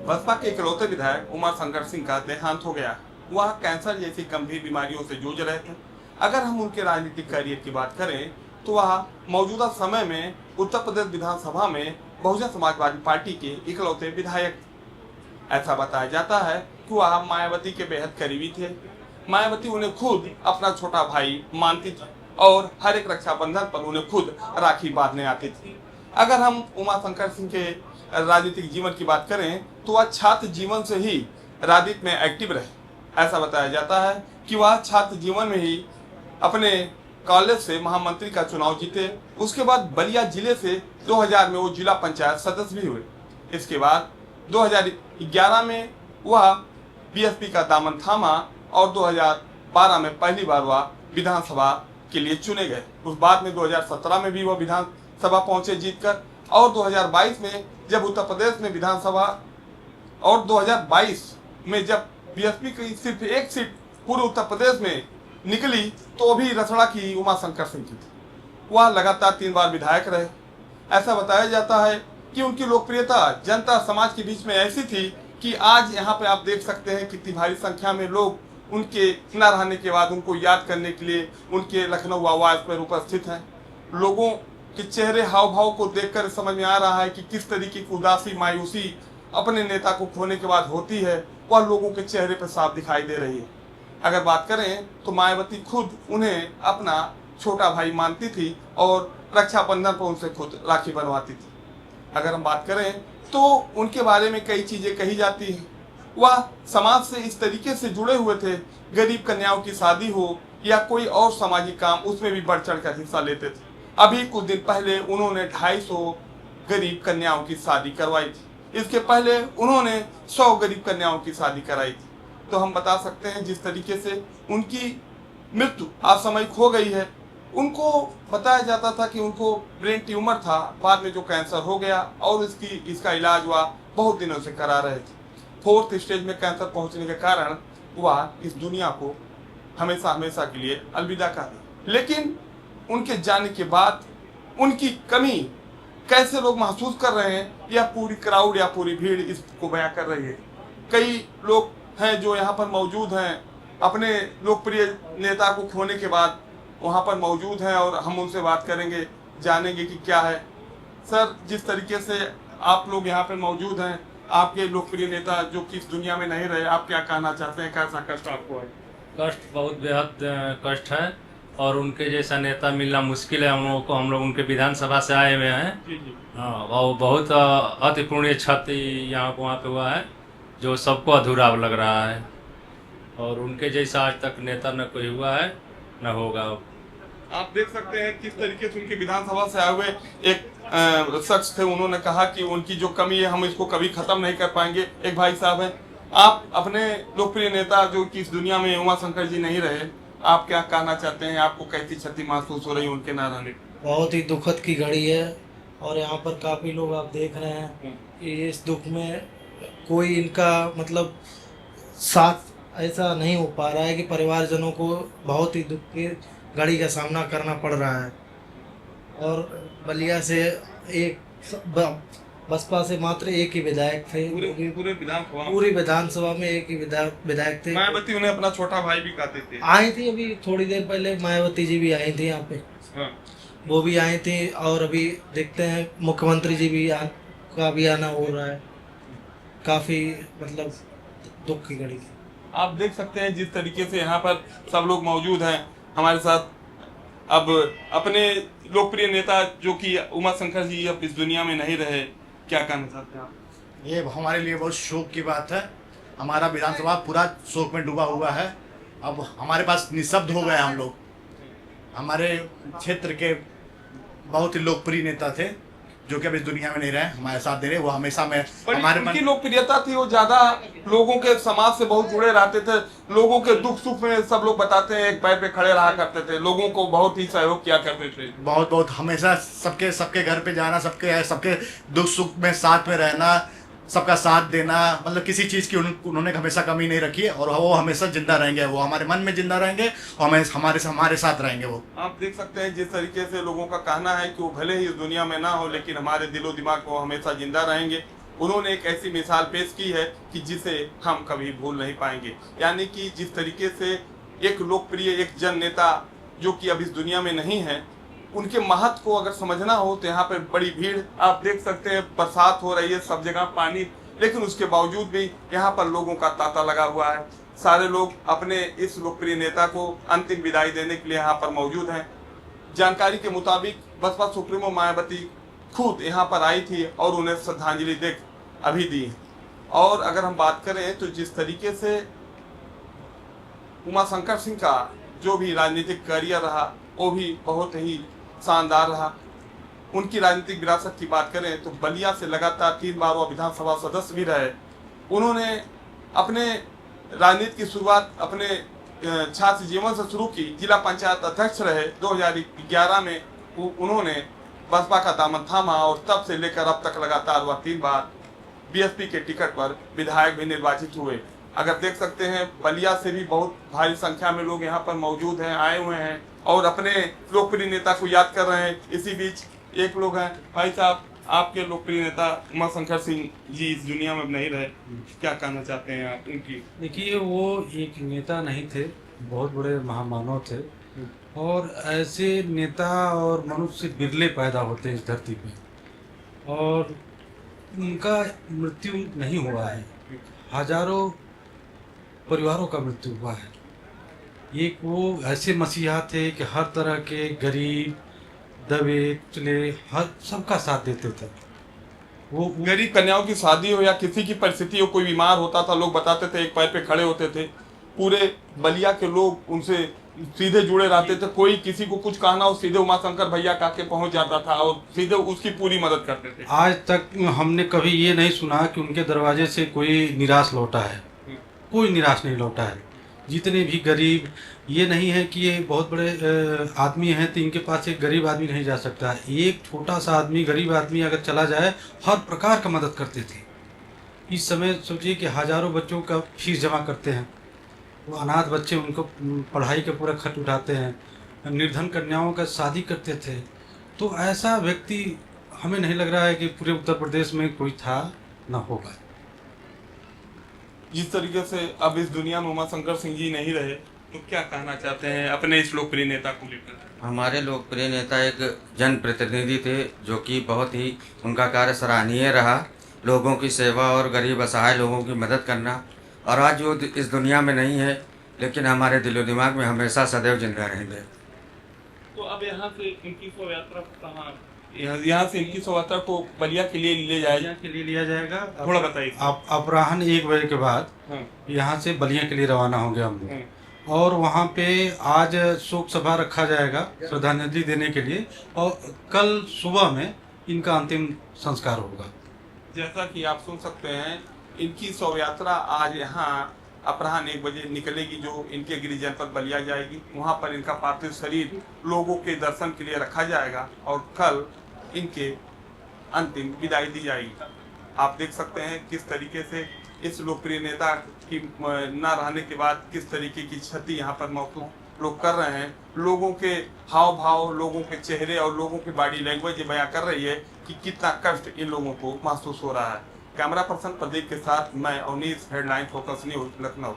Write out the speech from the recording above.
बसपा के इकलौते विधायक उमा शंकर सिंह का देहांत हो गया। वह कैंसर जैसी गंभीर बीमारियों से जूझ रहे थे। अगर हम उनके राजनीतिक करियर की बात करें तो वह मौजूदा समय में उत्तर प्रदेश विधानसभा में बहुजन समाजवादी पार्टी के इकलौते विधायक थे। ऐसा बताया जाता है कि वह मायावती के बेहद करीबी थे। मायावती उन्हें खुद अपना छोटा भाई मानती थी और हर एक रक्षाबंधन पर उन्हें खुद राखी बांधने आती थी। अगर हम उमा शंकर सिंह के राजनीतिक जीवन की बात करें तो वह छात्र जीवन से ही राजनीति में एक्टिव रहे। ऐसा बताया जाता है कि वह छात्र जीवन में ही अपने कॉलेज से महामंत्री का चुनाव जीते। उसके बाद बलिया जिले से 2000 में वो जिला पंचायत सदस्य भी हुए। इसके बाद 2011 में वह बीएसपी का दामन थामा और 2012 में पहली बार वह विधानसभा के लिए चुने गए। उस बाद में 2017 में भी वह विधानसभा पहुंचे जीतकर, और 2022 में जब उत्तर प्रदेश में विधानसभा और 2022 में जब बीएसपी की सिर्फ एक सीट पूरे उत्तर प्रदेश में निकली तो भी रसड़ा की उमा शंकर सिंह की थी। वह लगातार 3 बार विधायक रहे। ऐसा बताया जाता है कि उनकी लोकप्रियता जनता समाज के बीच में ऐसी थी कि आज यहाँ पे आप देख सकते हैं कितनी भारी संख्या में लोग उनके न रहने के बाद उनको याद करने के लिए उनके लखनऊ आवास पर उपस्थित हैं। लोगों के चेहरे हाव भाव को देखकर समझ में आ रहा है कि किस तरीके की उदासी मायूसी अपने नेता को खोने के बाद होती है, वह लोगों के चेहरे पर साफ दिखाई दे रही है। अगर बात करें तो मायावती खुद उन्हें अपना छोटा भाई मानती थी और रक्षाबंधन पर उनसे खुद राखी बनवाती थी। अगर हम बात करें तो उनके बारे में कई चीजें कही जाती हैं। वह समाज से इस तरीके से जुड़े हुए थे, गरीब कन्याओं की शादी हो या कोई और सामाजिक काम, उसमें भी बढ़ चढ़ कर हिस्सा लेते थे। अभी कुछ दिन पहले उन्होंने 250 गरीब कन्याओं की शादी करवाई थी। इसके पहले उन्होंने 100 गरीब कन्याओं की शादी कराई थी। तो हम बता सकते हैं जिस तरीके से उनकी मृत्यु असामयिक हो गई है। उनको बताया जाता था कि उनको ब्रेन ट्यूमर था, बाद में जो कैंसर हो गया और इसका इलाज वह बहुत दिनों से करा रहे थे। 4th स्टेज में कैंसर पहुंचने के कारण वह इस दुनिया को हमेशा हमेशा के लिए अलविदा कह दी। लेकिन उनके जाने के बाद उनकी कमी कैसे लोग महसूस कर रहे हैं, यह पूरी क्राउड या पूरी भीड़ इसको बयां कर रही है। कई लोग हैं जो यहाँ पर मौजूद हैं, अपने लोकप्रिय नेता को खोने के बाद वहाँ पर मौजूद हैं और हम उनसे बात करेंगे, जानेंगे कि क्या है। सर, जिस तरीके से आप लोग यहाँ पर मौजूद हैं, आपके लोकप्रिय नेता जो कि इस दुनिया में नहीं रहे, आप क्या कहना चाहते हैं? कैसा कष्ट आपको है? कष्ट बहुत बेहद कष्ट है और उनके जैसा नेता मिलना मुश्किल है। हम लोग उनके विधानसभा से आए हुए हैं। हाँ, वो बहुत अति पुण्य क्षति यहाँ वहाँ पे हुआ है जो सबको अधूरा लग रहा है, और उनके जैसा आज तक नेता न कोई हुआ है न होगा। आप देख सकते हैं किस तरीके से उनके विधानसभा से आए हुए एक शख्स थे। उन्होंने कहा कि उनकी जो कमी है हम इसको कभी खत्म नहीं कर पाएंगे। एक भाई साहब हैं, आप अपने लोकप्रिय नेता जो कि इस दुनिया में उमा शंकर जी नहीं रहे, आप क्या कहना चाहते हैं? आपको कैसी क्षति महसूस हो रही है उनके ना रहने? बहुत ही दुखद की घड़ी है और यहाँ पर काफ़ी लोग आप देख रहे हैं कि इस दुख में कोई इनका मतलब साथ ऐसा नहीं हो पा रहा है कि परिवारजनों को बहुत ही दुख की घड़ी का सामना करना पड़ रहा है। और बलिया से बसपा से मात्र एक ही विधायक थे पूरी विधानसभा में, एक ही विधायक थे। मायावती उन्हें अपना छोटा भाई भी कहते थे। आई थी अभी थोड़ी देर पहले मायावती जी भी आई थी यहाँ पे। हाँ। वो भी आई थी और अभी देखते हैं मुख्यमंत्री जी भी का भी आना हो रहा है। काफी मतलब दुख की घड़ी। आप देख सकते हैं जिस तरीके से यहाँ पर सब लोग मौजूद हैं हमारे साथ। अब अपने लोकप्रिय नेता जो कि उमा शंकर जी अब इस दुनिया में नहीं रहे, क्या कहना चाहते हैं आप? ये हमारे लिए बहुत शोक की बात है। हमारा विधानसभा पूरा शोक में डूबा हुआ है। अब हमारे पास निशब्द हो गए हम लोग। हमारे क्षेत्र के बहुत ही लोकप्रिय नेता थे जो कि अब इस दुनिया में नहीं रहे, हमारे साथ दे रहे। वो हमेशा में हमारे उनकी लोकप्रियता थी, वो ज्यादा लोगों के समाज से बहुत जुड़े रहते थे। लोगों के दुख सुख में सब लोग बताते हैं एक पैर पे खड़े रहा करते थे, लोगों को बहुत ही सहयोग किया करते थे। बहुत हमेशा सबके घर पे जाना, सबके दुख सुख में साथ में रहना, सबका साथ देना, मतलब किसी चीज़ की उन्होंने हमेशा कमी नहीं रखी है। और वो हमेशा जिंदा रहेंगे, वो हमारे मन में जिंदा रहेंगे और हमारे साथ रहेंगे। वो आप देख सकते हैं जिस तरीके से लोगों का कहना है कि वो भले ही इस दुनिया में ना हो लेकिन हमारे दिलो दिमाग को हमेशा जिंदा रहेंगे। उन्होंने एक ऐसी मिसाल पेश की है कि जिसे हम कभी भूल नहीं पाएंगे। यानी कि जिस तरीके से एक लोकप्रिय, एक जन नेता जो कि अब इस दुनिया में नहीं है, उनके महत्व को अगर समझना हो तो यहाँ पर बड़ी भीड़ आप देख सकते हैं। बरसात हो रही है, सब जगह पानी, लेकिन उसके बावजूद भी यहाँ पर लोगों का तांता लगा हुआ है। सारे लोग अपने इस लोकप्रिय नेता को अंतिम विदाई देने के लिए यहाँ पर मौजूद हैं। जानकारी के मुताबिक बसपा सुप्रीमो मायावती खुद यहाँ पर आई थी और उन्हें श्रद्धांजलि देख अभी दी। और अगर हम बात करें तो जिस तरीके से उमाशंकर सिंह का जो भी राजनीतिक करियर रहा वो भी बहुत ही शानदार रहा। उनकी राजनीतिक विरासत की बात करें तो बलिया से लगातार 3 बार वो विधानसभा सदस्य भी रहे। उन्होंने अपने राजनीति की शुरुआत अपने छात्र जीवन से शुरू की। जिला पंचायत अध्यक्ष रहे। 2011 में उन्होंने बसपा का दामन थामा और तब से लेकर अब तक लगातार वह 3 बार बीएसपी के टिकट पर विधायक भी निर्वाचित हुए। अगर देख सकते हैं बलिया से भी बहुत भारी संख्या में लोग यहाँ पर मौजूद हैं, आए हुए हैं और अपने लोकप्रिय नेता को याद कर रहे हैं। इसी बीच एक लोग हैं, भाई साहब, आपके लोकप्रिय नेता उमाशंकर सिंह जी इस दुनिया में नहीं रहे, क्या कहना चाहते हैं आप उनकी? देखिए, वो एक नेता नहीं थे, बहुत बड़े महामानव थे और ऐसे नेता और मनुष्य बिरले पैदा होते हैं इस धरती पे और उनका मृत्यु नहीं हुआ है। हजारों परिवारों का मृत्यु हुआ है। एक वो ऐसे मसीहा थे कि हर तरह के गरीब, दबे कुचले, हर सबका साथ देते थे। वो गरीब कन्याओं की शादी हो या किसी की परिस्थिति हो, कोई बीमार होता था, लोग बताते थे, एक पैर पे खड़े होते थे। पूरे बलिया के लोग उनसे सीधे जुड़े रहते थे। कोई किसी को कुछ कहना हो, सीधे उमाशंकर भैया कह के पहुंच जाता था और सीधे उसकी पूरी मदद करते थे। आज तक हमने कभी ये नहीं सुना कि उनके दरवाजे से कोई निराश लौटा है। कोई निराश नहीं लौटा है। जितने भी गरीब, ये नहीं है कि ये बहुत बड़े आदमी हैं तो इनके पास एक गरीब आदमी नहीं जा सकता। एक छोटा सा आदमी, गरीब आदमी अगर चला जाए, हर प्रकार का मदद करते थे। इस समय सोचिए कि हजारों बच्चों का फीस जमा करते हैं, वो अनाथ बच्चे, उनको पढ़ाई का पूरा खर्च उठाते हैं, निर्धन कन्याओं का शादी करते थे। तो ऐसा व्यक्ति हमें नहीं लग रहा है कि पूरे उत्तर प्रदेश में कोई था, न होगा। जिस तरीके से अब इस दुनिया में उमाशंकर सिंह जी नहीं रहे, तो क्या कहना चाहते हैं अपने इस लोकप्रिय नेता को लेकर? हमारे लोकप्रिय नेता एक जनप्रतिनिधि थे जो कि बहुत ही उनका कार्य सराहनीय रहा। लोगों की सेवा और गरीब असहाय लोगों की मदद करना। और आज वो इस दुनिया में नहीं है, लेकिन हमारे दिलो दिमाग में हमेशा सदैव जिंदा रहेंगे। तो अब यहाँ से इनकी शव यात्रा कहाँ? यहाँ से इनकी शव यात्रा को बलिया के लिए ले जाएगा? के लिए लिया जाएगा। थोड़ा बताइए। अपराह्न 1 बजे के बाद यहाँ से बलिया के लिए रवाना होंगे हम लोग और वहाँ पे आज शोक सभा रखा जाएगा श्रद्धांजलि देने के लिए और कल सुबह में इनका अंतिम संस्कार होगा। जैसा कि आप सुन सकते हैं, इनकी शव यात्रा आज यहाँ अपराह्न 1 बजे निकलेगी, जो इनके गृह जनपद बलिया जाएगी। वहाँ पर इनका पार्थिव शरीर लोगों के दर्शन के लिए रखा जाएगा और कल इनके अंतिम विदाई दी जाएगी। आप देख सकते हैं किस तरीके से इस लोकप्रिय नेता की न रहने के बाद किस तरीके की क्षति यहाँ पर महसूस लोग कर रहे हैं। लोगों के हाव भाव, लोगों के चेहरे और लोगों की बॉडी लैंग्वेज बयां कर रही है कि कितना कष्ट इन लोगों को महसूस हो रहा है। कैमरा पर्सन प्रदीप के साथ मैं Avneesh, headline focus news, Lucknow.